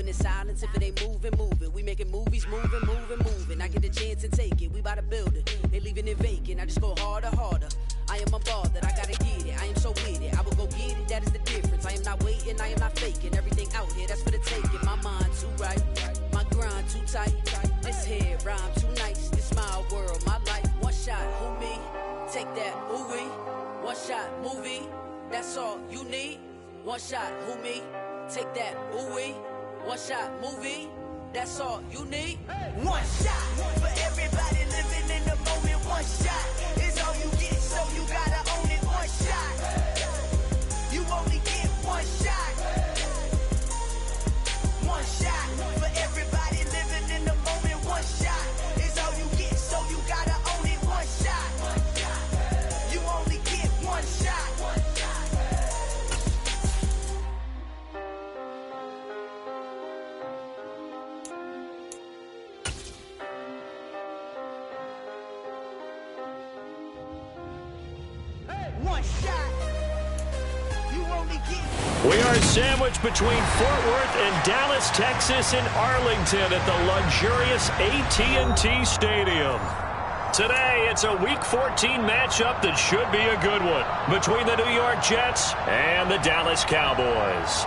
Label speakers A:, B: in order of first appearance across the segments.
A: moving in silence. If it ain't moving, move it. We making movies, moving. I get the chance and take it. We bout to build it. They leaving it vacant. I just go harder. I am unbothered. I gotta get it. I am so with it. I will go get it. That is the difference. I am not waiting. I am not faking. Everything out here, that's for the taking. My mind too right. My grind too tight. This here rhyme too nice. This my world, my life. One shot, who me? Take that, ooh wee. One shot, movie. That's all you need. One shot, who me? Take that, ooh wee. One shot, movie. That's all you need.
B: One shot for everybody living in the moment. One shot is all you get, so you gotta own it. One shot. You only get one shot. One shot for everybody living in the moment. One shot is all you get, so you gotta own it. One shot. You only get one shot. One shot. You only get.
C: We are sandwiched between Fort Worth and Dallas, Texas, and Arlington at the luxurious AT&T Stadium. Today, it's a Week 14 matchup that should be a good one between the New York Jets and the Dallas Cowboys.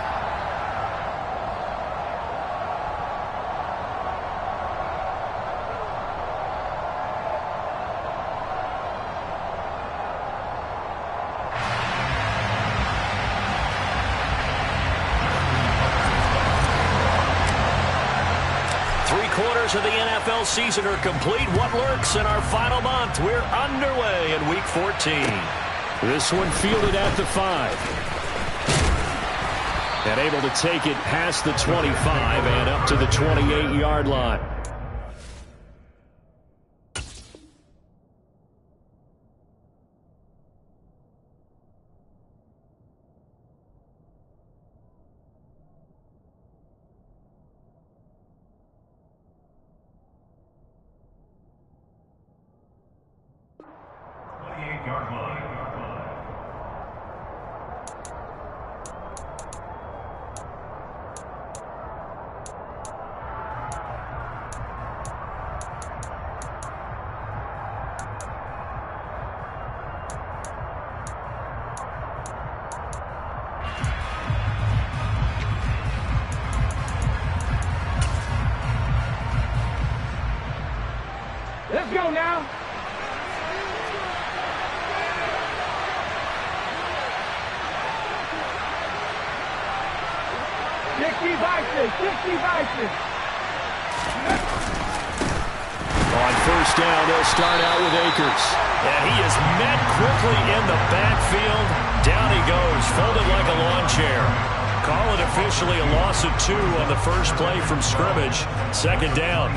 C: Of the NFL season are complete. What lurks in our final month? We're underway in Week 14.
D: This one fielded at the 5. And able to take it past the 25 and up to the 28-yard line.
E: Let's go now.
D: On first down, they'll start out with Akers.
C: And he is met quickly in the backfield. Down he goes, folded like a lawn chair. Call it officially a loss of 2 on the first play from scrimmage. Second down.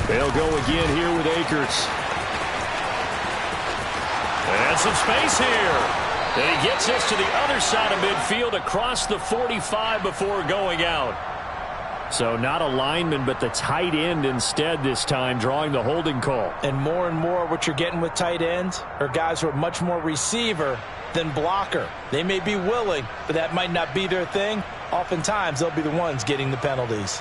D: They'll go again here with Akers.
C: And some space here. And he gets us to the other side of midfield across the 45 before going out.
D: So not a lineman, but the tight end instead this time, drawing the holding call.
F: And more what you're getting with tight ends are guys who are much more receiver than blocker. They may be willing, but that might not be their thing. Oftentimes, they'll be the ones getting the penalties.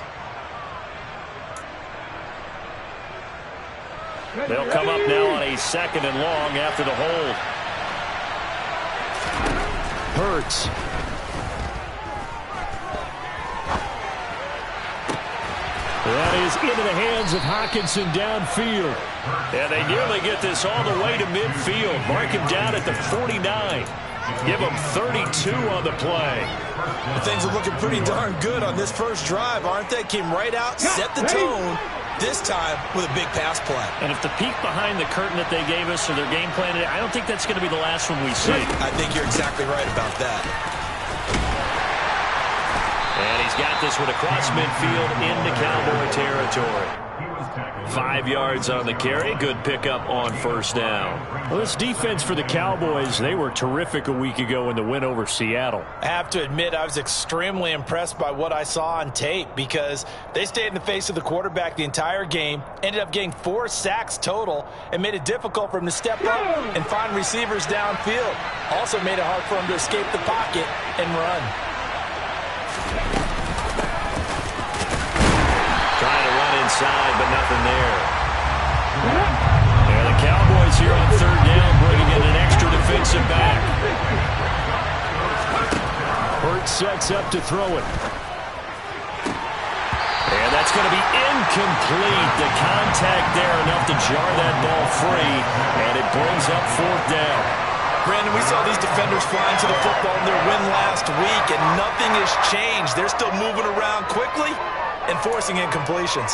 C: They'll come up now on a 2nd and long after the hold.
D: Hurts.
C: That is into the hands of Hockenson downfield. And they nearly get this all the way to midfield. Mark him down at the 49. Give him 32 on the play.
F: Things are looking pretty darn good on this first drive, aren't they? Came right out, set the tone, this time with a big pass play.
C: And if the peek behind the curtain that they gave us or their game plan today, I don't think that's going to be the last one we see.
F: I think you're exactly right about that.
C: And he's got this one across midfield into Cowboy territory. 5 yards on the carry. Good pickup on first down.
D: Well, this defense for the Cowboys, they were terrific a week ago in the win over Seattle.
F: I have to admit, I was extremely impressed by what I saw on tape because they stayed in the face of the quarterback the entire game, ended up getting 4 sacks total, and made it difficult for him to step up and find receivers downfield. Also made it hard for him to escape the pocket and run.
C: Trying to run inside, but nothing there. And the Cowboys here on third down, bringing in an extra defensive back.
D: Hurts sets up to throw it.
C: And that's going to be incomplete. The contact there enough to jar that ball free, and it brings up fourth down.
F: Brandon, we saw these defenders flying to the football in their win last week, and nothing has changed. They're still moving around quickly and forcing incompletions.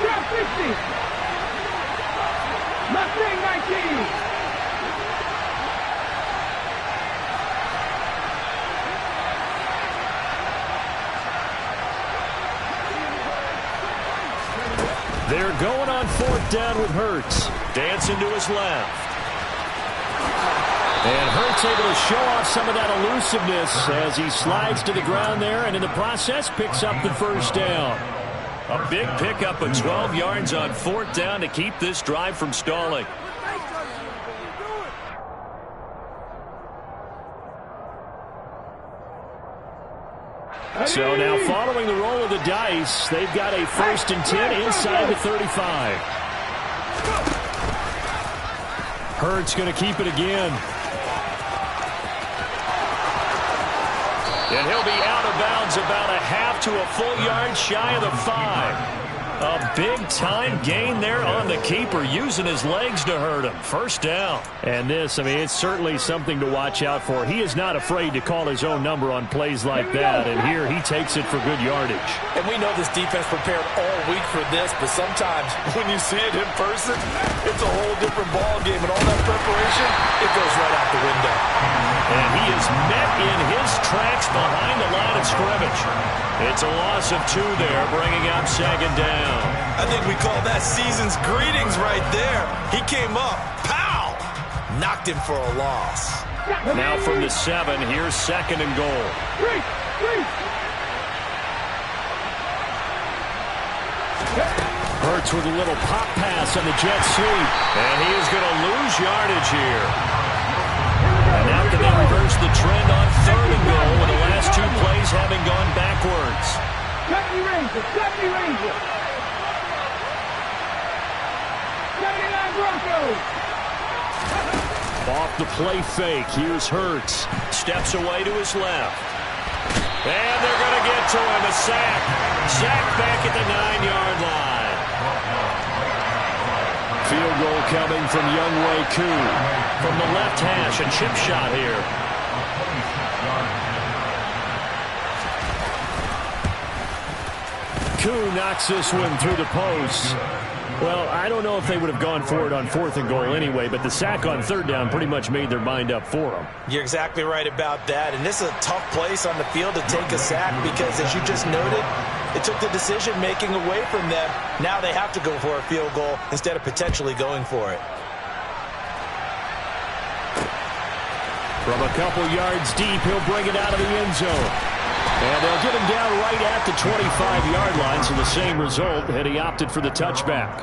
E: Shot 50. Mustang 19.
D: They're going on fourth down with Hurts.
C: Dancing to his left.
D: And Hurts able to show off some of that elusiveness as he slides to the ground there, and in the process picks up the first down.
C: A big pickup of 12 yards on fourth down to keep this drive from stalling.
D: So now following the roll of the dice, they've got a 1st and 10 inside the 35. Hurts going to keep it again.
C: And he'll be out of bounds about a half to a full yard shy of the 5. A big-time gain there on the keeper, using his legs to hurt him. First down.
D: And this, I mean, it's certainly something to watch out for. He is not afraid to call his own number on plays like that, and here he takes it for good yardage.
F: And we know this defense prepared all week for this, but sometimes when you see it in person, it's a whole different ball game, and all that preparation, it goes right out the window.
C: And he is met in his tracks behind the line of scrimmage. It's a loss of 2 there, bringing up 2nd down.
F: I think we call that season's greetings right there. He came up, pow! Knocked him for a loss.
C: Now from the 7, here's 2nd and goal.
D: Hurts with a little pop pass on the jet sweep.
C: And he is going to lose yardage here. And now can they reverse the trend on 3rd and goal with the last 2 plays having gone backwards?
E: 70 Rangers. 79 Broncos.
D: Off the play fake, here's Hurts.
C: Steps away to his left. And they're going to get to him, a sack. Sack back at the 9-yard line.
D: Field goal coming from Younghoe Koo.
C: From the left hash, a chip shot here.
D: Koo knocks this one through the post. Well, I don't know if they would have gone for it on 4th and goal anyway, but the sack on 3rd down pretty much made their mind up for them.
F: You're exactly right about that, and this is a tough place on the field to take a sack because, as you just noted, it took the decision-making away from them. Now they have to go for a field goal instead of potentially going for it.
D: From a couple yards deep, he'll bring it out of the end zone. And they'll get him down right at the 25-yard line, so the same result, and he opted for the touchback.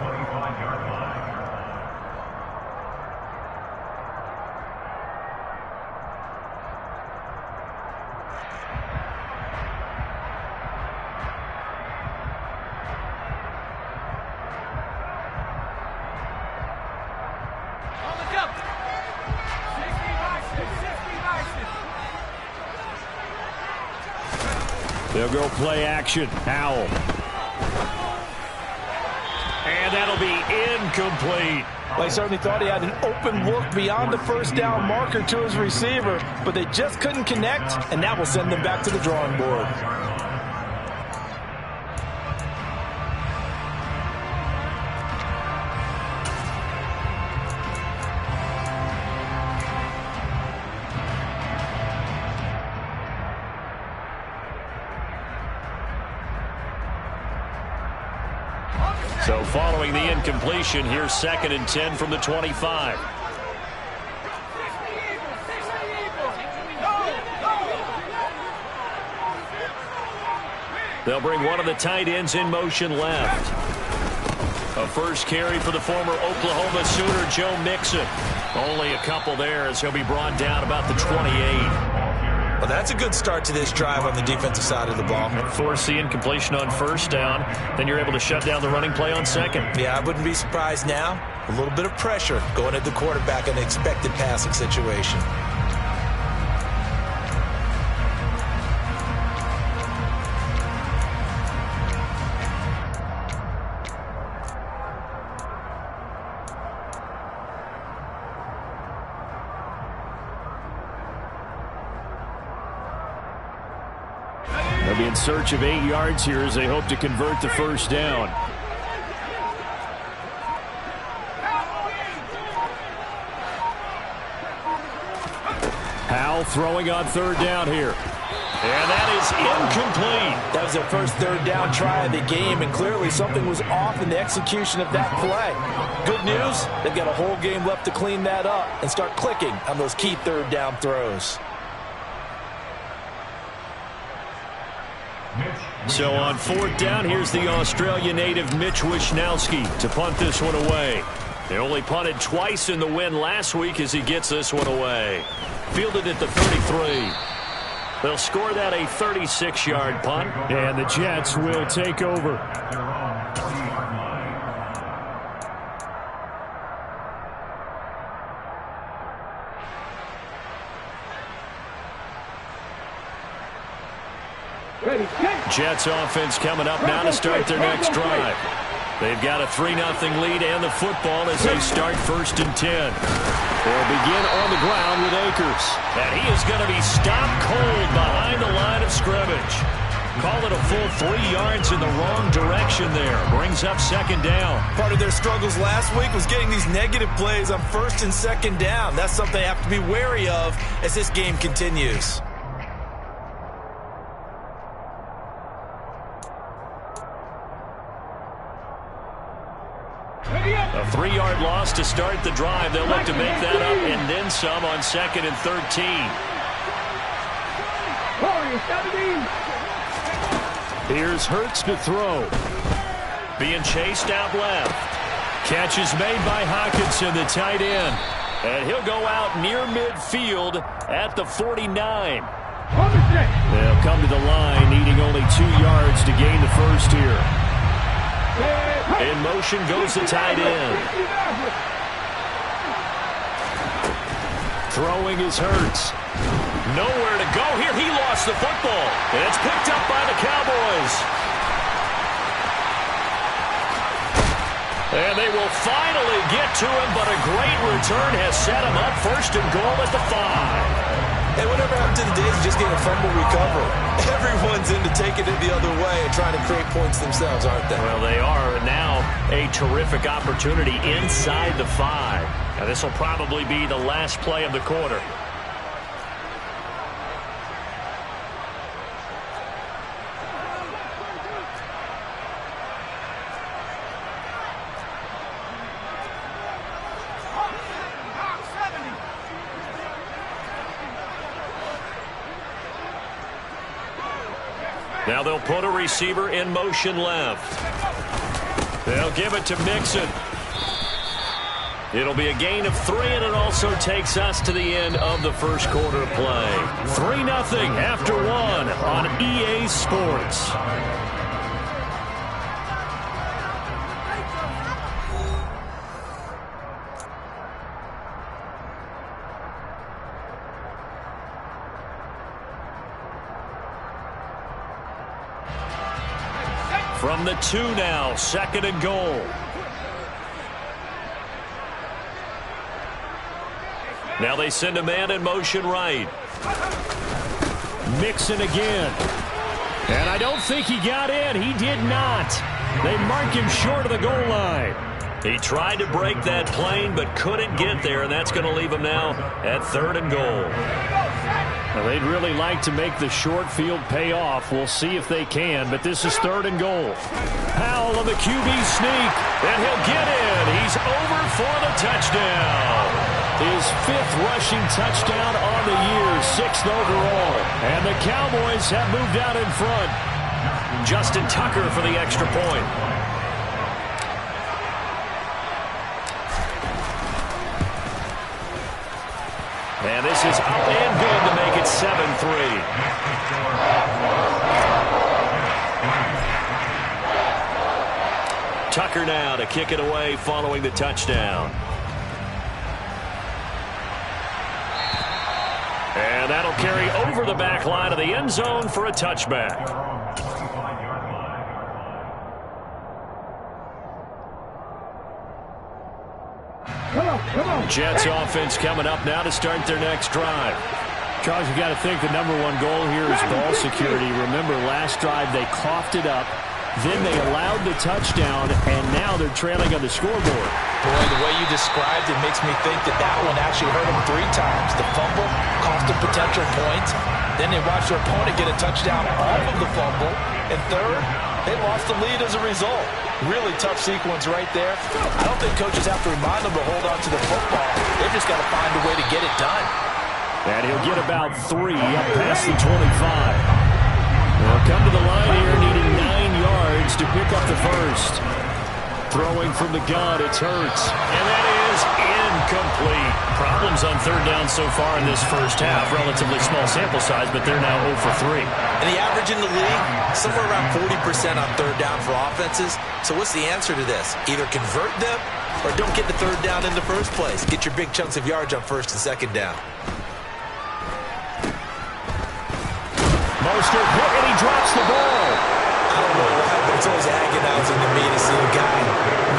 D: They'll go play action. Howell.
C: And that'll be incomplete.
F: Well, he certainly thought he had an open look beyond the first down marker to his receiver, but they just couldn't connect, and that will send them back to the drawing board.
D: So following the incompletion, here's 2nd and 10 from the 25. They'll bring one of the tight ends in motion left. A first carry for the former Oklahoma Sooner, Joe Mixon. Only a couple there as he'll be brought down about the 28.
F: Well, that's a good start to this drive on the defensive side of the ball.
D: Force the incompletion on first down. Then you're able to shut down the running play on second.
F: Yeah, I wouldn't be surprised now. A little bit of pressure going at the quarterback in an expected passing situation.
D: They'll be in search of 8 yards here as they hope to convert the first down. Howell throwing on 3rd down here. And that is incomplete.
F: That was their first 3rd down try of the game, and clearly something was off in the execution of that play. Good news, they've got a whole game left to clean that up and start clicking on those key 3rd down throws.
D: So on 4th down, here's the Australia native Mitch Wishnowski to punt this one away. They only punted twice in the win last week as he gets this one away. Fielded at the 33. They'll score that a 36-yard punt, and the Jets will take over. Jets offense coming up now to start their next drive. They've got a 3-0 lead and the football as they start 1st and 10. They'll begin on the ground with Akers. And he is going to be stopped cold behind the line of scrimmage. Call it a full 3 yards in the wrong direction there. Brings up 2nd down.
F: Part of their struggles last week was getting these negative plays on 1st and 2nd down. That's something they have to be wary of as this game continues.
D: A 3-yard loss to start the drive. They'll look to make that up and then some on 2nd and 13. Here's Hurts to throw. Being chased out left. Catch is made by Hockenson, the tight end. And he'll go out near midfield at the 49. They'll come to the line, needing only 2 yards to gain the first here. In motion goes the tight end. Throwing is Hurts. Nowhere to go here. He lost the football. And it's picked up by the Cowboys. And they will finally get to him, but a great return has set him up 1st and goal at the 5.
F: Hey, whatever happened to the days of just getting a fumble recovery? Everyone's into taking it the other way and trying to create points themselves, aren't they?
D: Well, they are. Now a terrific opportunity inside the 5. Now, this will probably be the last play of the quarter. Now they'll put a receiver in motion left. They'll give it to Mixon. It'll be a gain of 3, and it also takes us to the end of the first quarter play. 3-0 after 1 on EA Sports. From the 2 now, 2nd and goal. Now they send a man in motion right. Mixon again. And I don't think he got in. He did not. They mark him short of the goal line. He tried to break that plane but couldn't get there, and that's going to leave him now at 3rd and goal.
C: Now, they'd really like to make the short field pay off. We'll see if they can, but this is 3rd and goal. Powell on the QB sneak, and he'll get in. He's over for the touchdown. His 5th rushing touchdown on the year, 6th overall. And the Cowboys have moved out in front. Justin Tucker for the extra point. And this is up and good to make it 7-3. Tucker now to kick it away following the touchdown. And that'll carry over the back line of the end zone for a touchback. Jets offense coming up now to start their next drive. Charles, you got to think the #1 goal here is ball security. Remember, last drive they coughed it up, then they allowed the touchdown, and now they're trailing on the scoreboard.
F: Boy, the way you described it makes me think that one actually hurt them 3 times. The fumble cost them potential points. Then they watched their opponent get a touchdown off of the fumble. And third, they lost the lead as a result. Really tough sequence right there. I don't think coaches have to remind them to hold on to the football. They've just got to find a way to get it done.
C: And he'll get about 3 up past the 25. They'll come to the line here, needing 9 yards to pick up the first. Throwing from the gun, it's Hurts. And that is incomplete. Problems on 3rd down so far in this first half. Relatively small sample size, but they're now 0 for 3.
G: And the average in the league, somewhere around 40% on 3rd down for offenses. So what's the answer to this? Either convert them or don't get the 3rd down in the first place. Get your big chunks of yards on 1st and 2nd down.
C: Mostert hit, and he drops the ball.
G: I don't know why, but it's always agonizing to me to see a guy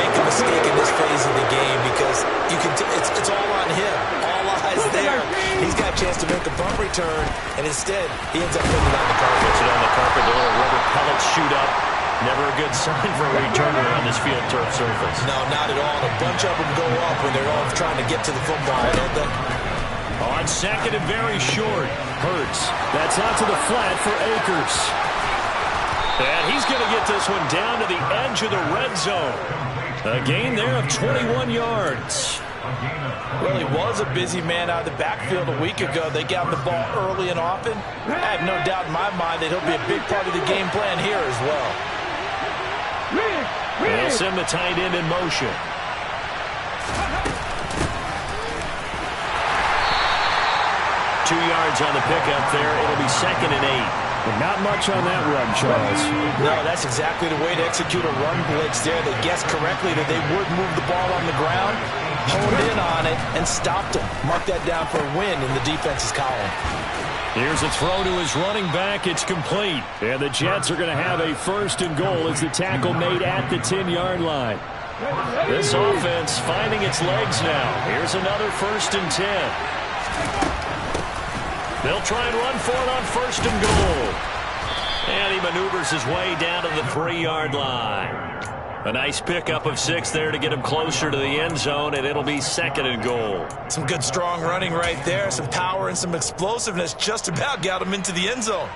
G: make a mistake in this phase of the game because you can it's all on him. All eyes there. He's got a chance to make a punt return, and instead he ends up putting it on the carpet.
C: Puts it on the carpet, the little rubber pellets shoot up. Never a good sign for a returner on this field turf surface.
G: No, not at all. And a bunch of them go up when they're all trying to get to the football, don't they?
C: On 2nd and very short. Hurts. That's out to the flat for Akers. And he's going to get this one down to the edge of the red zone. A gain there of 21 yards.
F: Well, he was a busy man out of the backfield a week ago. They got the ball early and often. I have no doubt in my mind that he'll be a big part of the game plan here as well.
C: They'll send the tight end in motion. Two yards on the pickup there. It'll be 2nd and 8. But not much on that run, Charles.
F: No, that's exactly the way to execute a run blitz there. They guessed correctly that they would move the ball on the ground, honed in on it, and stopped them. Mark that down for a win in the defense's column.
C: Here's a throw to his running back. It's complete. And the Jets are going to have a 1st and goal as the tackle made at the 10-yard line. This offense finding its legs now. Here's another 1st and 10. They'll try and run for it on 1st and goal. And he maneuvers his way down to the 3-yard line. A nice pickup of 6 there to get him closer to the end zone, and it'll be 2nd and goal.
F: Some good strong running right there. Some power and some explosiveness just about got him into the end zone.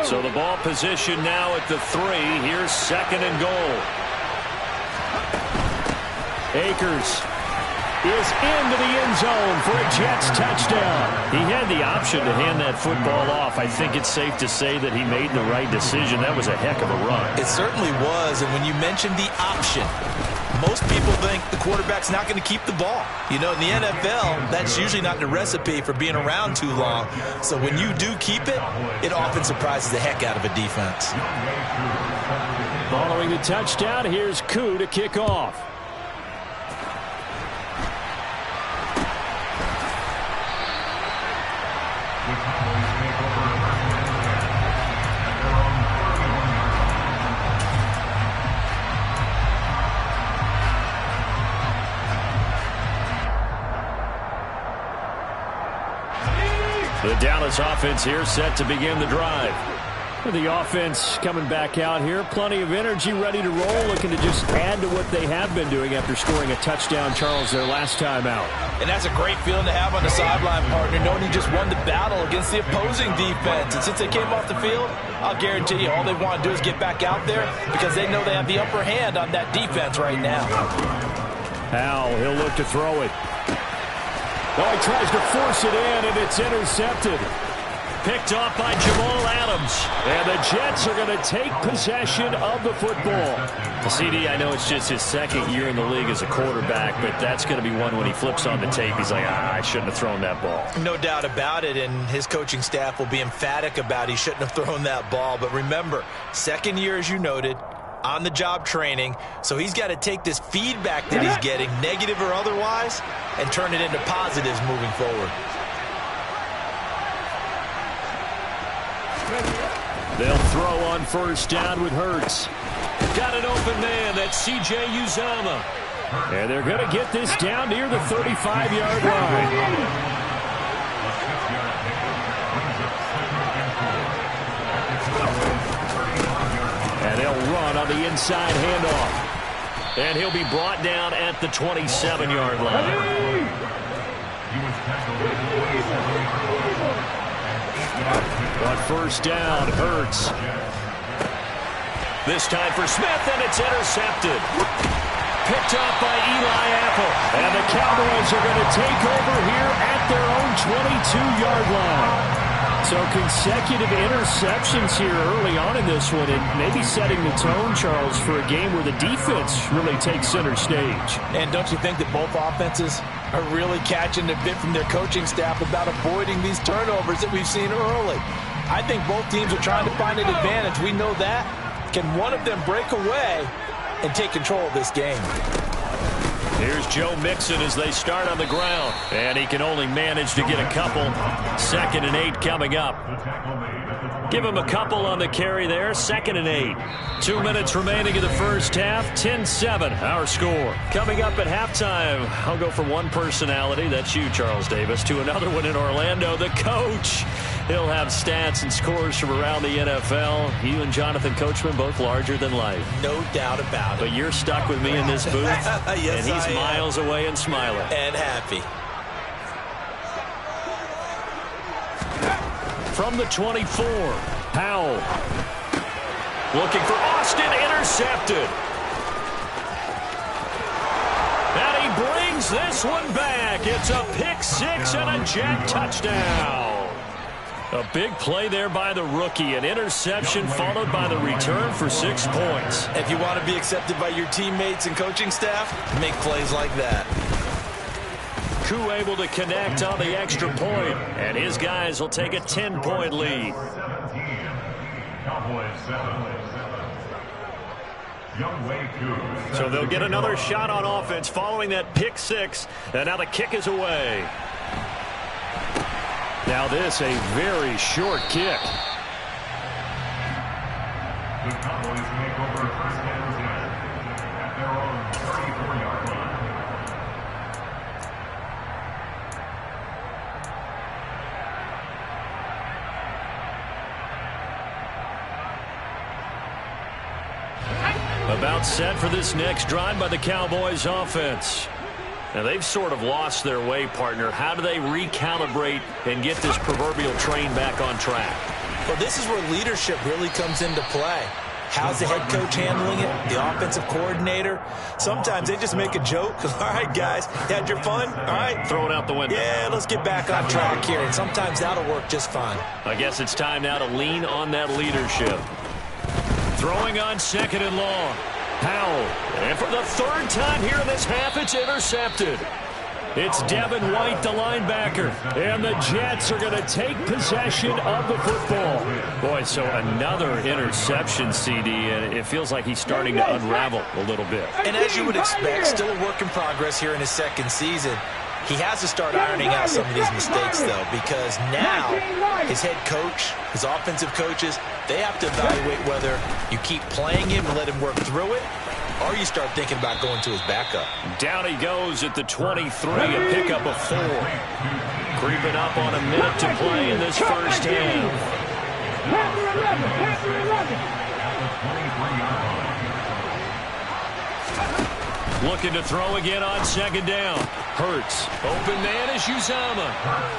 C: So the ball position now at the 3. Here's 2nd and goal. Akers is into the end zone for a Jets touchdown. He had the option to hand that football off. I think it's safe to say that he made the right decision. That was a heck of a run.
F: It certainly was, and when you mentioned the option, most people think the quarterback's not going to keep the ball. You know, in the NFL, that's usually not the recipe for being around too long. So when you do keep it, it often surprises the heck out of a defense.
C: Following the touchdown, here's Koo to kick off. The Dallas offense here set to begin the drive.
D: The offense coming back out here. Plenty of energy, ready to roll, looking to just add to what they have been doing after scoring a touchdown, Charles, their last time out.
F: And that's a great feeling to have on the sideline, partner, knowing you just won the battle against the opposing defense. And since they came off the field, I'll guarantee you all they want to do is get back out there because they know they have the upper hand on that defense right now.
D: Howell, he'll look to throw it. Oh, he tries to force it in, and it's intercepted. Picked off by Jamal Adams. And the Jets are going to take possession of the football.
C: CD, I know it's just his second year in the league as a quarterback, but that's going to be one when he flips on the tape. He's like, I shouldn't have thrown that ball.
F: No doubt about it, and his coaching staff will be emphatic about he shouldn't have thrown that ball. But remember, second year, as you noted, on-the-job training, so he's got to take this feedback that he's getting, negative or otherwise, and turn it into positives moving forward.
D: They'll throw on first down with Hurts. Got an open man. That's C.J. Uzomah. And they're going to get this down near the 35-yard line. And they'll run on the inside handoff. And he'll be brought down at the 27-yard line. On first down, Hurts. This time for Smith, and it's intercepted. Picked up by Eli Apple. And the Cowboys are going to take over here at their own 22-yard line. So consecutive interceptions here early on in this one, and maybe setting the tone, Charles, for a game where the defense really takes center stage.
F: And don't you think that both offenses are really catching a bit from their coaching staff about avoiding these turnovers that we've seen early? I think both teams are trying to find an advantage. We know that. Can one of them break away and take control of this game?
D: Here's Joe Mixon as they start on the ground. And he can only manage to get a couple. 2nd and 8 coming up. Give him a couple on the carry there. 2nd and 8. 2 minutes remaining in the first half. 10-7, our score. Coming up at halftime, I'll go from one personality, that's you, Charles Davis, to another one in Orlando, the coach. He'll have stats and scores from around the NFL. You and Jonathan Coachman both larger than life.
F: No doubt about it.
D: But you're stuck with me in this booth.
F: Yes,
D: and he's miles away and smiling.
F: And happy.
D: From the 24, Howell. Looking for Austin, intercepted. And he brings this one back. It's a pick six and a Jet touchdown. A big play there by the rookie. An interception followed by the return for 6 points.
F: If you want to be accepted by your teammates and coaching staff, make plays like that.
D: Koo able to connect on the extra point, and his guys will take a 10-point lead. So they'll get another shot on offense following that pick six, and now the kick is away. Now this, a very short kick.
H: The Cowboys make over first and 10 at their own 34-yard line.
D: About set for this next drive by the Cowboys offense. Now they've sort of lost their way, partner. How do they recalibrate and get this proverbial train back on track?
F: Well, this is where leadership really comes into play. How's the head coach handling it? The offensive coordinator? Sometimes they just make a joke. All right, guys, you had your fun? All right.
D: Throw it out the window.
F: Yeah, let's get back on track here. And sometimes that'll work just fine.
D: I guess it's time now to lean on that leadership. Throwing on 2nd and long. Howell. And for the 3rd time here in this half, it's intercepted. It's Devin White, the linebacker. And the Jets are going to take possession of the football. Boy, so another interception, CD, and it feels like he's starting to unravel a little bit.
F: And as you would expect, still a work in progress here in his 2nd season. He has to start ironing out some of these mistakes, though, because now his head coach, his offensive coaches, they have to evaluate whether you keep playing him and let him work through it, or you start thinking about going to his backup.
D: Down he goes at the 23, a pickup of 4. Creeping up on a minute to play in this first half.
C: Looking to throw again on second down. Hurts. Open man is Uzama.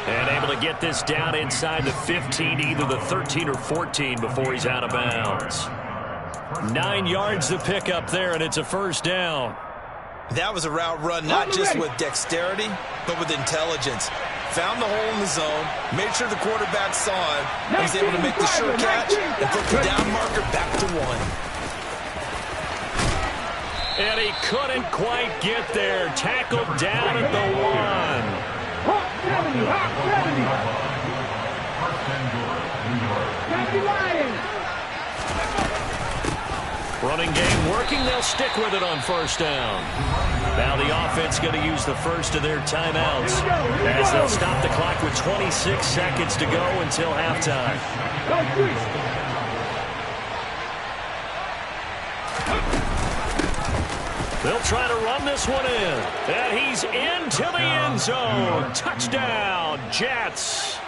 C: And able to get this down inside the 15, either the 13 or 14 before he's out of bounds. 9 yards to pick up there, and it's a first down.
G: That was a route run not just with dexterity, but with intelligence. Found the hole in the zone, made sure the quarterback saw him, and was able to make the sure catch and put the down marker back to 1.
C: And he couldn't quite get there. Tackled down at the 1. Running game working. They'll stick with it on first down. Now the offense going to use the first of their timeouts as they'll stop the clock with 26 seconds to go until halftime. They'll try to run this one in. And he's into the end zone. Touchdown, Jets.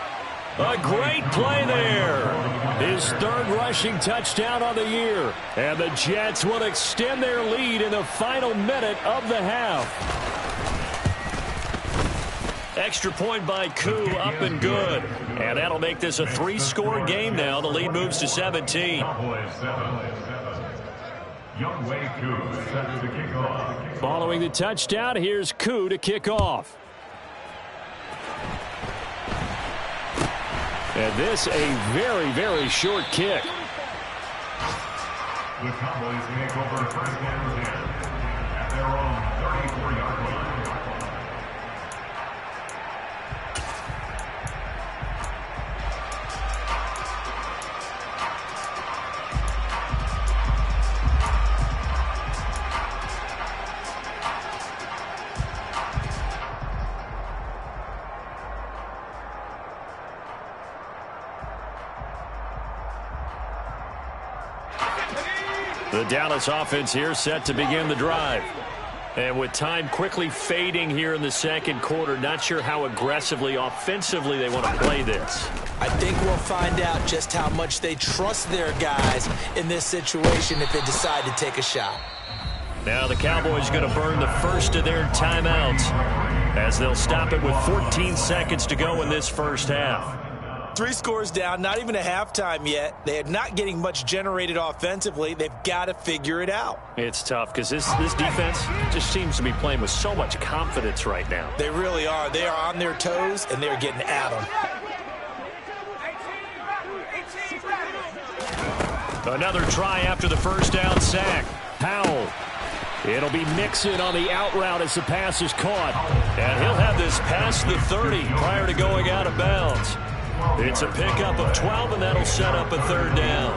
C: A great play there. His third rushing touchdown on the year. And the Jets will extend their lead in the final minute of the half. Extra point by Koo, up and good. And that'll make this a 3-score game now. The lead moves to 17. Following the touchdown, here's Koo to kick off. And this a very, very short kick.
H: The Cowboys make over first and 10 at their own 34-yard line.
C: The Dallas offense here set to begin the drive. And with time quickly fading here in the second quarter, not sure how aggressively, offensively they want to play this.
G: I think we'll find out just how much they trust their guys in this situation if they decide to take a shot.
C: Now the Cowboys going to burn the first of their timeouts as they'll stop it with 14 seconds to go in this first half.
G: 3 scores down, not even a halftime yet. They are not getting much generated offensively. They've got to figure it out.
C: It's tough because this defense just seems to be playing with so much confidence right now.
G: They really are. They are on their toes, and they're getting at them.
C: Another try after the first down sack. Powell. It'll be Mixon on the out route as the pass is caught. And he'll have this past the 30 prior to going out of bounds. It's a pickup of 12, and that'll set up a third down.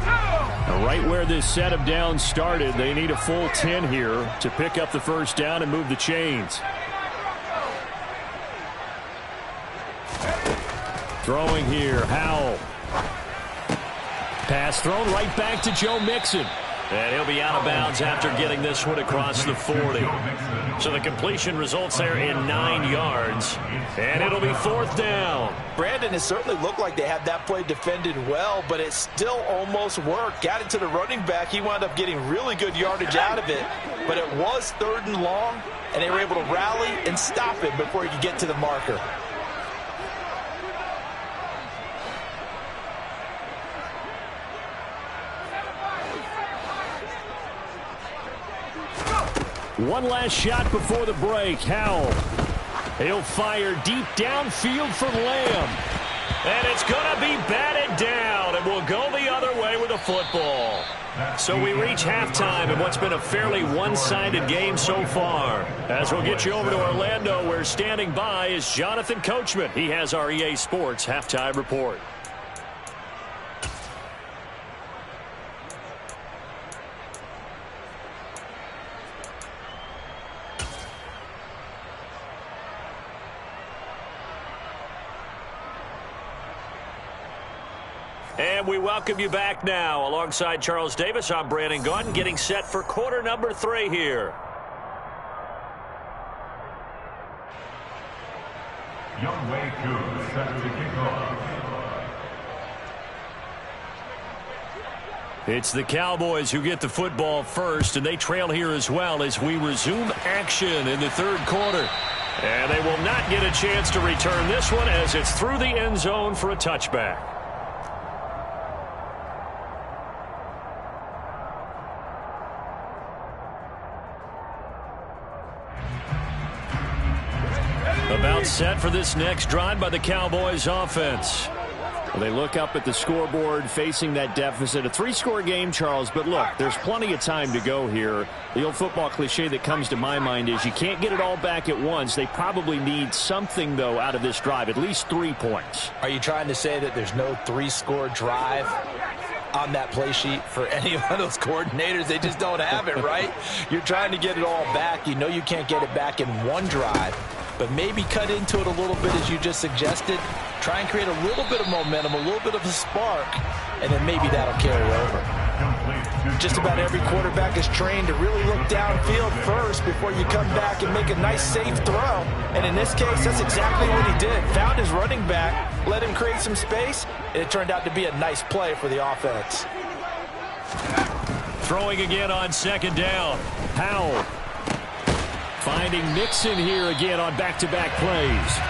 C: Now, right where this set of downs started, they need a full 10 here to pick up the first down and move the chains. Throwing here, Howell. Pass thrown right back to Joe Mixon. And he'll be out of bounds after getting this one across the 40. So the completion results there in 9 yards. And it'll be fourth down.
G: Brandon, it certainly looked like they had that play defended well, but it still almost worked. Got it to the running back. He wound up getting really good yardage out of it. But it was 3rd and long, and they were able to rally and stop it before he could get to the marker.
C: One last shot before the break. Howell. He'll fire deep downfield for Lamb. And it's going to be batted down, and we'll go the other way with the football. So we reach halftime in what's been a fairly one-sided game so far. As we'll get you over to Orlando, where standing by is Jonathan Coachman. He has our EA Sports halftime report. And we welcome you back now. Alongside Charles Davis, I'm Brandon Gaudin, getting set for quarter number 3 here.
H: Young Wei Koo set to kick off.
D: It's the Cowboys who get the football first, and they trail here as well as we resume action in the third quarter. And they will not get a chance to return this one as it's through the end zone for a touchback. About set for this next drive by the Cowboys offense. Well, they look up at the scoreboard facing that deficit. A 3-score game, Charles, but look, there's plenty of time to go here. The old football cliche that comes to my mind is you can't get it all back at once. They probably need something, though, out of this drive, at least 3 points.
F: Are you trying to say that there's no 3-score drive on that play sheet for any one of those coordinators? They just don't have it, right? You're trying to get it all back. You know you can't get it back in one drive, but maybe cut into it a little bit as you just suggested. Try and create a little bit of momentum, a little bit of a spark, and then maybe that'll carry over. Just about every quarterback is trained to really look downfield first before you come back and make a nice, safe throw. And in this case, that's exactly what he did. Found his running back, let him create some space, and it turned out to be a nice play for the offense.
D: Throwing again on second down. Howell finding Mixon here again on back-to-back plays.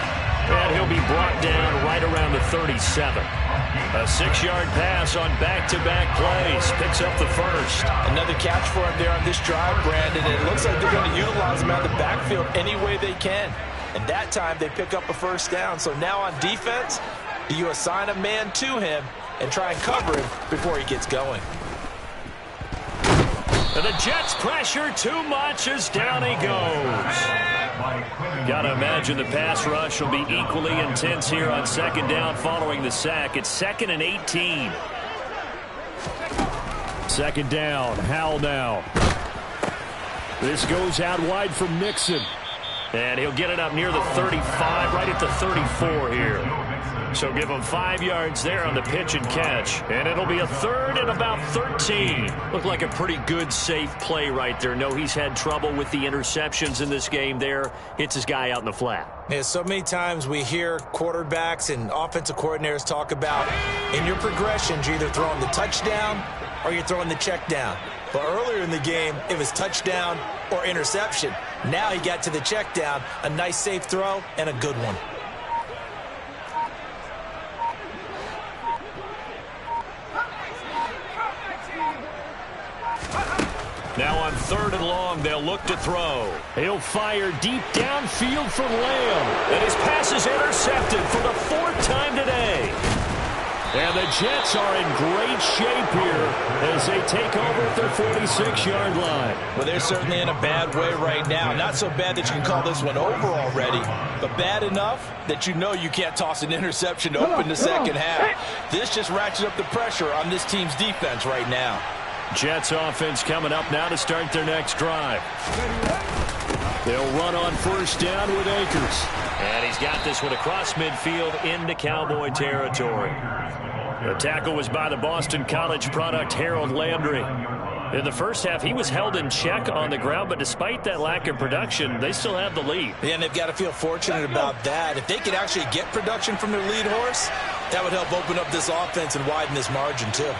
D: And he'll be brought down right around the 37. A 6-yard pass on back-to-back plays. Picks up the first.
F: Another catch for him there on this drive, Brandon. It looks like they're going to utilize him out of the backfield any way they can. And that time they pick up a first down. So now on defense, do you assign a man to him and try and cover him before he gets going?
D: And the Jets pressure too much as down he goes. Gotta imagine the pass rush will be equally intense here on second down following the sack. It's 2nd and 18. Second down, Howell now. This goes out wide for Mixon. And he'll get it up near the 35, right at the 34 here. So give him 5 yards there on the pitch and catch. And it'll be a 3rd and about 13. Looked like a pretty good, safe play right there. No, he's had trouble with the interceptions in this game there. Hits his guy out in the flat.
F: Yeah, so many times we hear quarterbacks and offensive coordinators talk about in your progressions, you're either throwing the touchdown or you're throwing the check down. But earlier in the game, it was touchdown or interception. Now he got to the check down, a nice safe throw, and a good one.
D: Now on 3rd and long, they'll look to throw. He'll fire deep downfield for Lamb. And his pass is intercepted for the 4th time today. And the Jets are in great shape here as they take over at their 46-yard line.
F: Well, they're certainly in a bad way right now. Not so bad that you can call this one over already, but bad enough that you know you can't toss an interception to open the second half. This just ratchets up the pressure on this team's defense right now.
D: Jets offense coming up now to start their next drive. They'll run on first down with Akers. And he's got this one across midfield into Cowboy territory. The tackle was by the Boston College product, Harold Landry. In the first half, he was held in check on the ground, but despite that lack of production, they still have the lead.
F: Yeah, and they've got to feel fortunate about that. If they could actually get production from their lead horse, that would help open up this offense and widen this margin, too.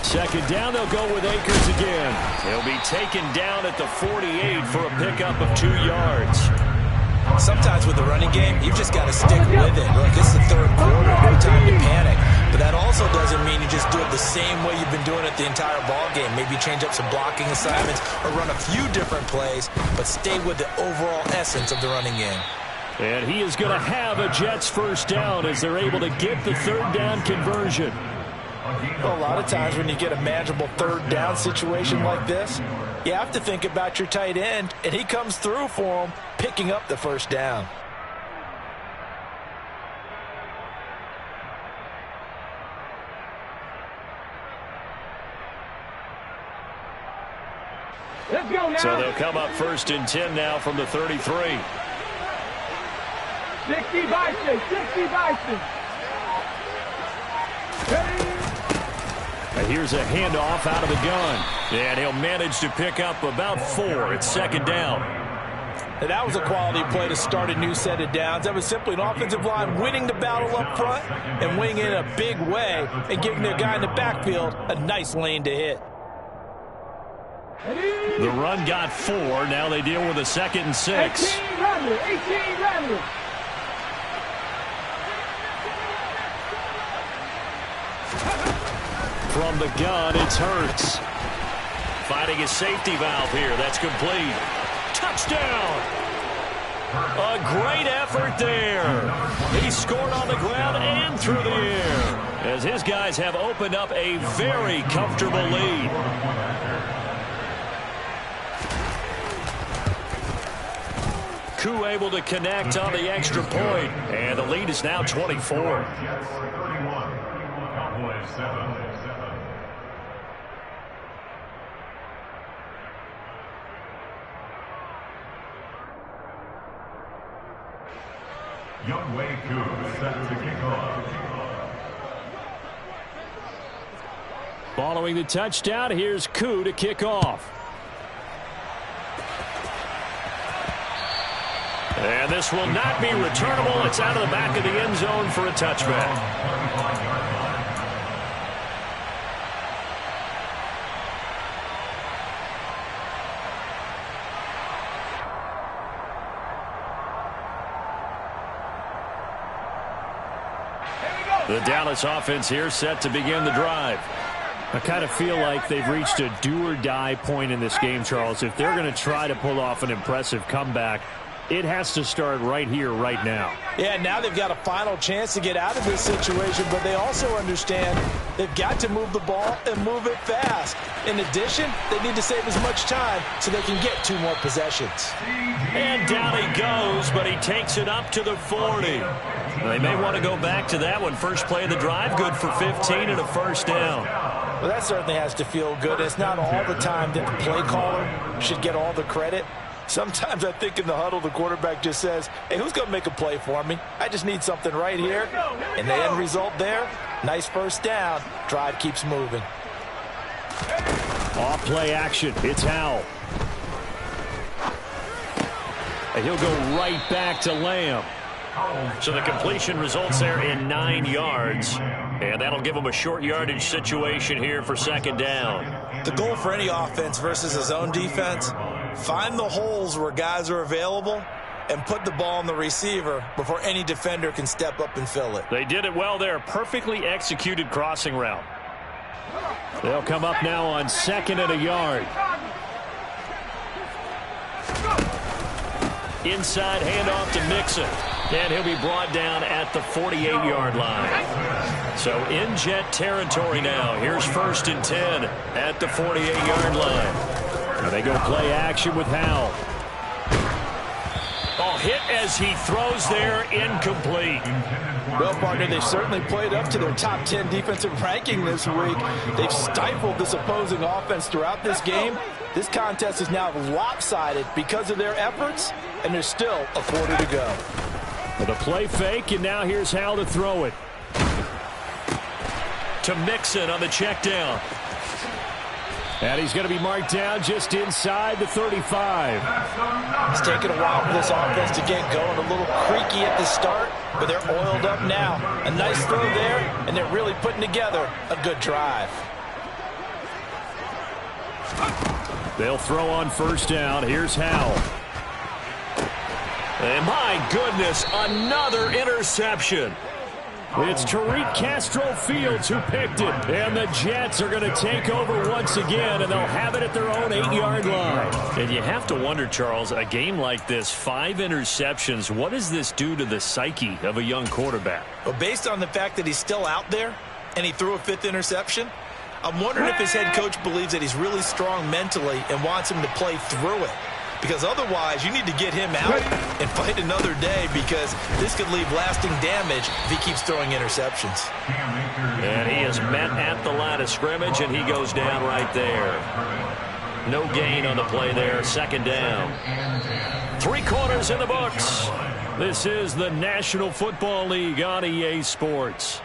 D: Second down, they'll go with Akers again. He'll be taken down at the 48 for a pickup of 2 yards.
F: Sometimes with the running game, you've just got to stick with it. Look, this is the third quarter, no time to panic. But that also doesn't mean you just do it the same way you've been doing it the entire ball game. Maybe change up some blocking assignments or run a few different plays, but stay with the overall essence of the running game.
D: And he is going to have a Jets first down as they're able to get the 3rd down conversion.
F: Well, a lot of times when you get a manageable 3rd down situation like this, you have to think about your tight end, and he comes through for him, picking up the first down.
E: Let's go now.
D: So they'll come up 1st and 10 now from the 33.
E: 60 Bison, 60 Bison. Ready
D: Here's a handoff out of the gun. And he'll manage to pick up about 4. It's second down.
F: And that was a quality play to start a new set of downs. That was simply an offensive line winning the battle up front and winning it in a big way and giving their guy in the backfield a nice lane to hit.
D: The run got 4. Now they deal with a 2nd and 6.
E: 18 Rattler.
D: From the gun, it's Hurts. Finding his safety valve here. That's complete. Touchdown! A great effort there. He scored on the ground and through the air as his guys have opened up a very comfortable lead. Koo able to connect on the extra point, and the lead is now 24.
H: Jets 31, Cowboys 7. Youngway Koo set to kick off.
D: Following the touchdown, here's Koo to kick off. And this will not be returnable. It's out of the back of the end zone for a touchback. The Dallas offense here set to begin the drive.
C: I kind of feel like they've reached a do-or-die point in this game, Charles. If they're going to try to pull off an impressive comeback, it has to start right here, right now.
F: Yeah, now they've got a final chance to get out of this situation, but they also understand they've got to move the ball and move it fast. In addition, they need to save as much time so they can get 2 more possessions.
D: And down he goes, but he takes it up to the 40. They may want to go back to that one. First play of the drive, good for 15 and a first down.
F: Well, that certainly has to feel good. It's not all the time that the play caller should get all the credit. Sometimes I think in the huddle, the quarterback just says, hey, who's going to make a play for me? I just need something right here. And the end result there, nice first down. Drive keeps moving.
C: Off play action. It's Howell.
D: And he'll go right back to Lamb. So the completion results there in 9 yards. And that'll give him a short yardage situation here for second down.
F: The goal for any offense versus his own defense, find the holes where guys are available and put the ball on the receiver before any defender can step up and fill it.
D: They did it well there. Perfectly executed crossing route.
C: They'll come up now on 2nd and a yard.
D: Inside handoff to Mixon. And he'll be brought down at the 48-yard line. So in Jet territory now. Here's 1st and 10 at the 48-yard line.
C: Now they go play action with Howell.
D: Oh, hit as he throws there, incomplete.
F: Well, partner, they've certainly played up to their top 10 defensive ranking this week. They've stifled this opposing offense throughout this game. This contest is now lopsided because of their efforts, and there's still a quarter to go.
C: With a play fake, and now here's Howell to throw it.
D: To Mixon on the check down.
C: And he's going to be marked down just inside the 35.
F: It's taken a while for this offense to get going. A little creaky at the start, but they're oiled up now. A nice throw there, and they're really putting together a good drive.
C: They'll throw on first down. Here's Howell.
D: And my goodness, another interception.
C: It's Tariq Castro-Fields who picked it. And the Jets are going to take over once again, and they'll have it at their own 8-yard line.
D: And you have to wonder, Charles, a game like this, 5 interceptions, what does this do to the psyche of a young quarterback?
F: Well, based on the fact that he's still out there and he threw a 5th interception, I'm wondering if his head coach believes that he's really strong mentally and wants him to play through it. Because otherwise, you need to get him out and fight another day, because this could leave lasting damage if he keeps throwing interceptions.
D: And he is met at the line of scrimmage, and he goes down right there. No gain on the play there. Second down. 3 quarters in the books.
C: This is the National Football League on EA Sports.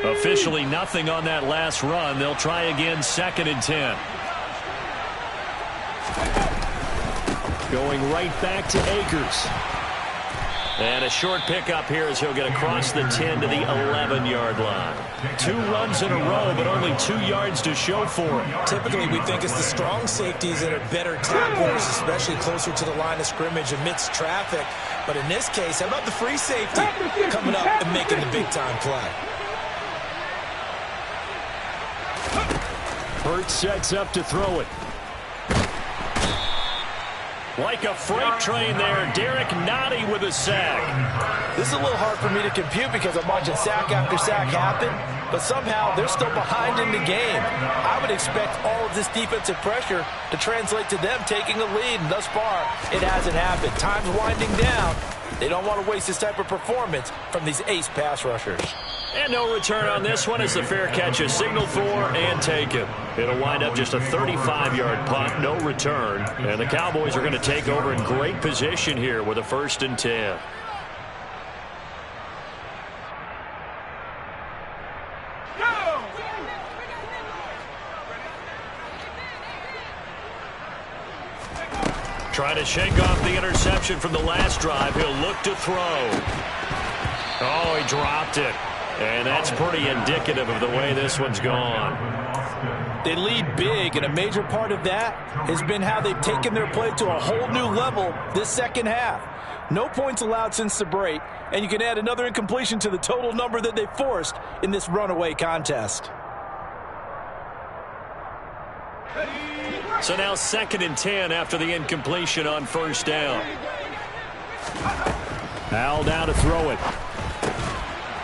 C: Officially nothing on that last run. They'll try again, 2nd and 10. Going right back to Akers. And a short pickup here as he'll get across the 10 to the 11-yard line. 2 runs in a row, but only 2 yards to show for it.
G: Typically, we think it's the strong safeties that are better tacklers, especially closer to the line of scrimmage amidst traffic. But in this case, how about the free safety coming up and making the big-time play?
C: Hurts sets up to throw it. Like a freight train there, Derek Nottie with a sack.
F: This is a little hard for me to compute because I'm watching sack after sack happen, but somehow they're still behind in the game. I would expect all of this defensive pressure to translate to them taking a lead, and thus far, it hasn't happened. Time's winding down. They don't want to waste this type of performance from these ace pass rushers.
C: And no return on this one as the fair catch is signaled for and taken. It'll wind up just a 35-yard punt, no return. And the Cowboys are going to take over in great position here with a 1st and 10. Trying to shake off the interception from the last drive. He'll look to throw. Oh, he dropped it. And that's pretty indicative of the way this one's gone.
F: They lead big, and a major part of that has been how they've taken their play to a whole new level this second half. No points allowed since the break, and you can add another incompletion to the total number that they forced in this runaway contest.
C: So now 2nd and 10 after the incompletion on 1st down. Al down to throw it.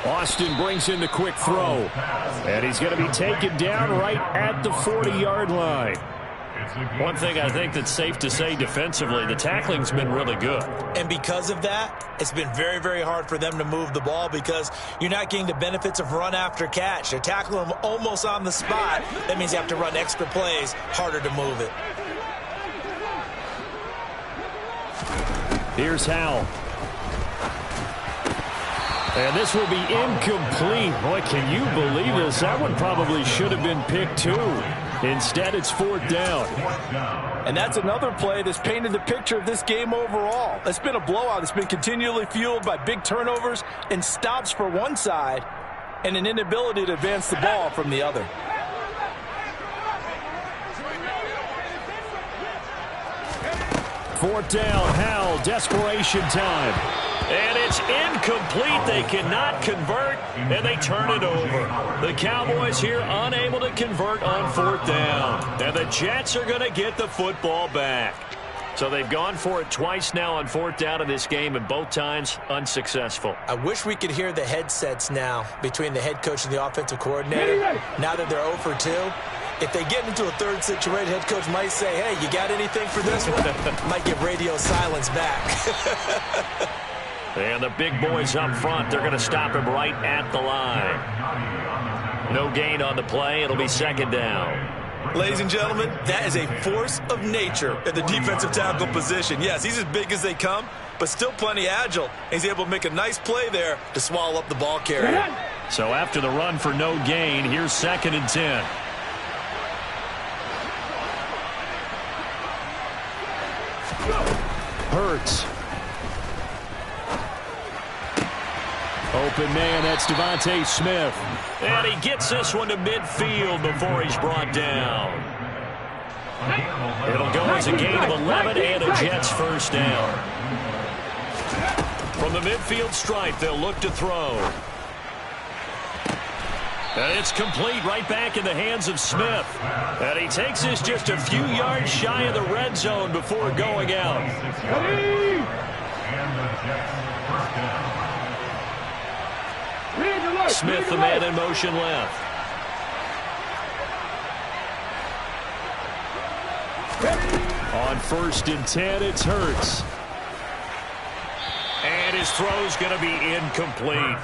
C: Austin brings in the quick throw. And he's going to be taken down right at the 40-yard line. One thing I think that's safe to say defensively, the tackling's been really good.
G: And because of that, it's been very, very hard for them to move the ball because you're not getting the benefits of run after catch. They're tackling them almost on the spot. That means you have to run extra plays, harder to move it.
C: Here's Howell. And this will be incomplete. Boy, can you believe this? That one probably should have been picked too. Instead, it's 4th down.
F: And that's another play that's painted the picture of this game overall. It's been a blowout. It's been continually fueled by big turnovers and stops for one side and an inability to advance the ball from the other.
C: Fourth down, Howell, desperation time. And it's incomplete. They cannot convert, and they turn it over. The Cowboys here unable to convert on 4th down. And the Jets are going to get the football back. So they've gone for it twice now on 4th down in this game, and both times unsuccessful.
G: I wish we could hear the headsets now between the head coach and the offensive coordinator. Now that they're 0 for 2. If they get into a third situation, head coach might say, hey, you got anything for this one? Might give radio silence back.
C: And the big boys up front, they're going to stop him right at the line. No gain on the play. It'll be 2nd down.
G: Ladies and gentlemen, that is a force of nature at the defensive tackle position. Yes, he's as big as they come, but still plenty agile. He's able to make a nice play there to swallow up the ball carrier.
C: So after the run for no gain, here's 2nd and 10. Hurts. Open man, that's Devontae Smith. And he gets this one to midfield before he's brought down. It'll go as a gain of 11 and a Jets 1st down. From the midfield stripe, they'll look to throw. And it's complete right back in the hands of Smith. And he takes this just a few yards shy of the red zone before going out. Smith, the man in motion left. On 1st and 10, it's Hurts. And his throw's going to be incomplete.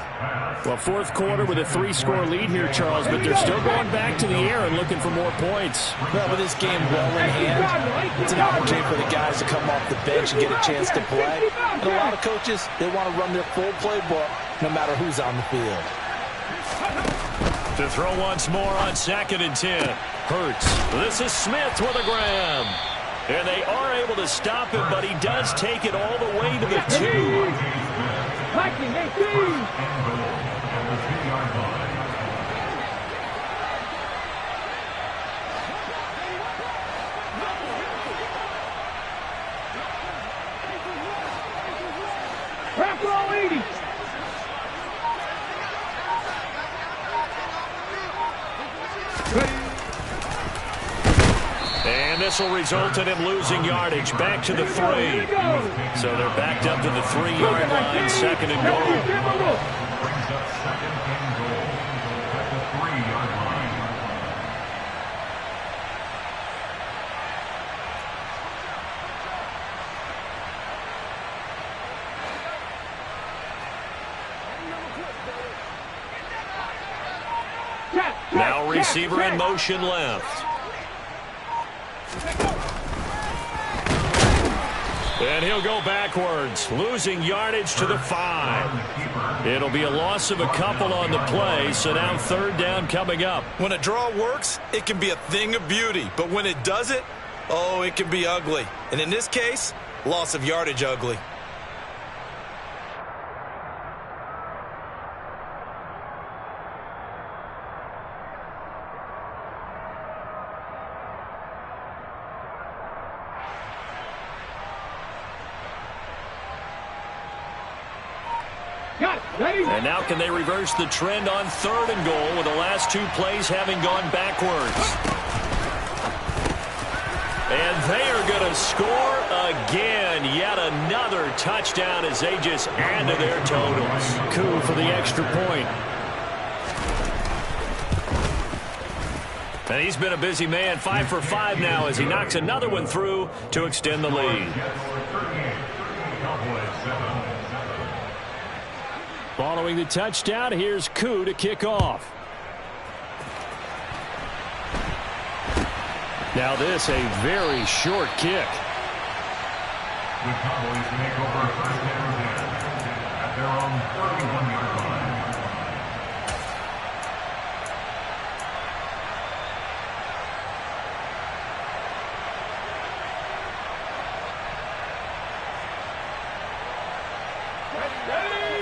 C: Well, 4th quarter with a 3-score lead here, Charles, but they're still going back to the air and looking for more points.
F: Well, with this game well in hand, it's an opportunity for the guys to come off the bench and get a chance to play. And a lot of coaches, they want to run their full playbook no matter who's on the field.
C: To throw once more on 2nd and 10. Hurts. This is Smith with a grab. And they are able to stop him, but he does take it all the way to the 2.
E: Viking 18. Rambo 80.
C: And this will result in him losing yardage back to the 3. So they're backed up to the 3-yard line, 2nd and goal.
H: Brings up 2nd and goal at the 3-yard line.
C: Now receiver in motion left. And he'll go backwards, losing yardage to the 5. It'll be a loss of a couple on the play, so now 3rd down coming up.
G: When a draw works, it can be a thing of beauty. But when it doesn't, oh, it can be ugly. And in this case, loss of yardage ugly.
C: And now can they reverse the trend on 3rd and goal with the last 2 plays having gone backwards? And they are going to score again. Yet another touchdown as they just add to their totals. Coup for the extra point. And he's been a busy man, 5 for 5 now as he knocks another one through to extend the lead. Following the touchdown, here's Coup to kick off. Now this, a very short kick.
H: The Cowboys make over 1st and 10 at their own 31-yard line.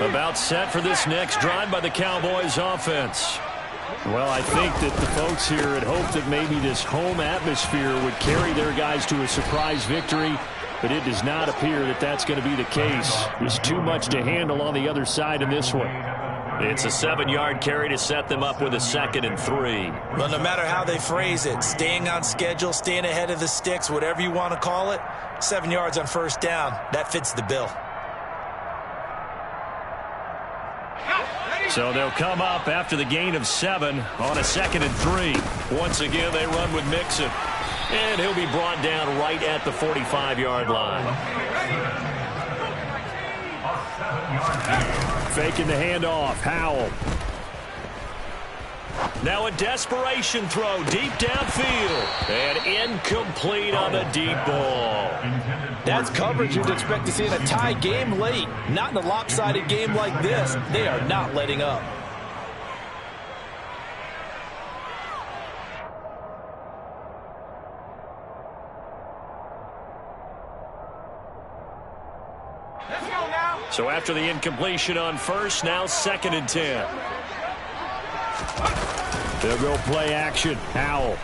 C: About set for this next drive by the Cowboys offense. Well, I think that the folks here had hoped that maybe this home atmosphere would carry their guys to a surprise victory, but it does not appear that that's going to be the case. There's too much to handle on the other side in this one. It's a 7-yard carry to set them up with a 2nd and 3.
G: Well, no matter how they phrase it, staying on schedule, staying ahead of the sticks, whatever you want to call it, 7 yards on 1st down, that fits the bill.
C: So they'll come up after the gain of 7 on a 2nd and 3. Once again, they run with Mixon. And he'll be brought down right at the 45-yard line. Faking the handoff. Howell. Now a desperation throw deep downfield. And incomplete on the deep ball.
F: That's coverage you'd expect to see in a tie game late. Not in a lopsided game like this. They are not letting up.
E: Let's go now.
C: So after the incompletion on 1st, now 2nd and 10. They'll go play action. Howell.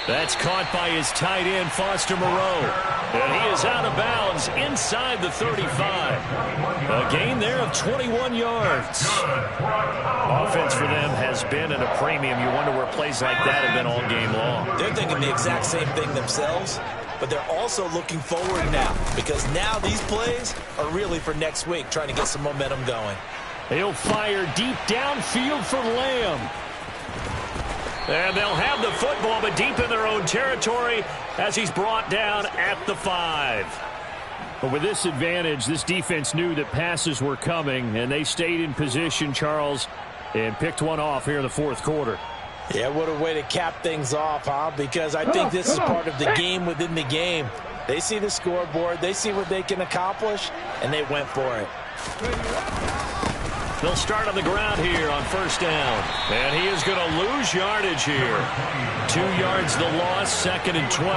C: That's caught by his tight end, Foster Moreau. And he is out of bounds inside the 35. A gain there of 21 yards. Offense for them has been at a premium. You wonder where plays like that have been all game long.
G: They're thinking the exact same thing themselves, but they're also looking forward now because now these plays are really for next week, trying to get some momentum going.
C: He'll fire deep downfield for Lamb. And they'll have the football, but deep in their own territory as he's brought down at the 5. But with this advantage, this defense knew that passes were coming, and they stayed in position, Charles, and picked one off here in the 4th quarter.
F: Yeah, what a way to cap things off, huh? Because I think this is part of the game within the game. They see the scoreboard, they see what they can accomplish, and they went for it.
C: They'll start on the ground here on first down. And he is going to lose yardage here. 2 yards the loss, 2nd and 12.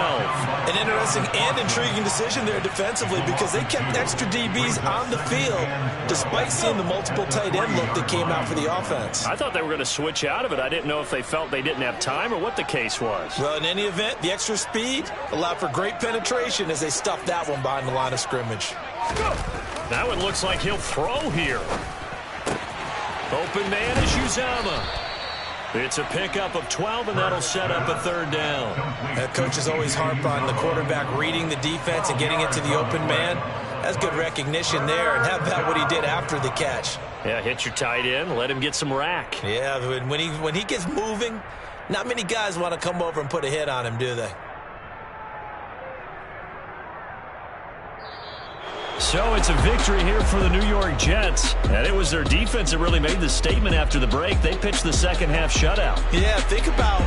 G: An interesting and intriguing decision there defensively because they kept extra DBs on the field despite seeing the multiple tight end look that came out for the offense.
C: I thought they were going to switch out of it. I didn't know if they felt they didn't have time or what the case was.
G: Well, in any event, the extra speed allowed for great penetration as they stuffed that one behind the line of scrimmage.
C: That one looks like he'll throw here. Open man is Uzama. It's a pickup of 12, and that'll set up a 3rd down.
G: Coaches always harp on the quarterback reading the defense and getting into the open man. That's good recognition there, and how about what he did after the catch?
C: Yeah, hit your tight end, let him get some rack.
G: Yeah, when he gets moving, not many guys want to come over and put a hit on him, do they?
C: So it's a victory here for the New York Jets. And it was their defense that really made the statement after the break. They pitched the second half shutout.
G: Yeah, think about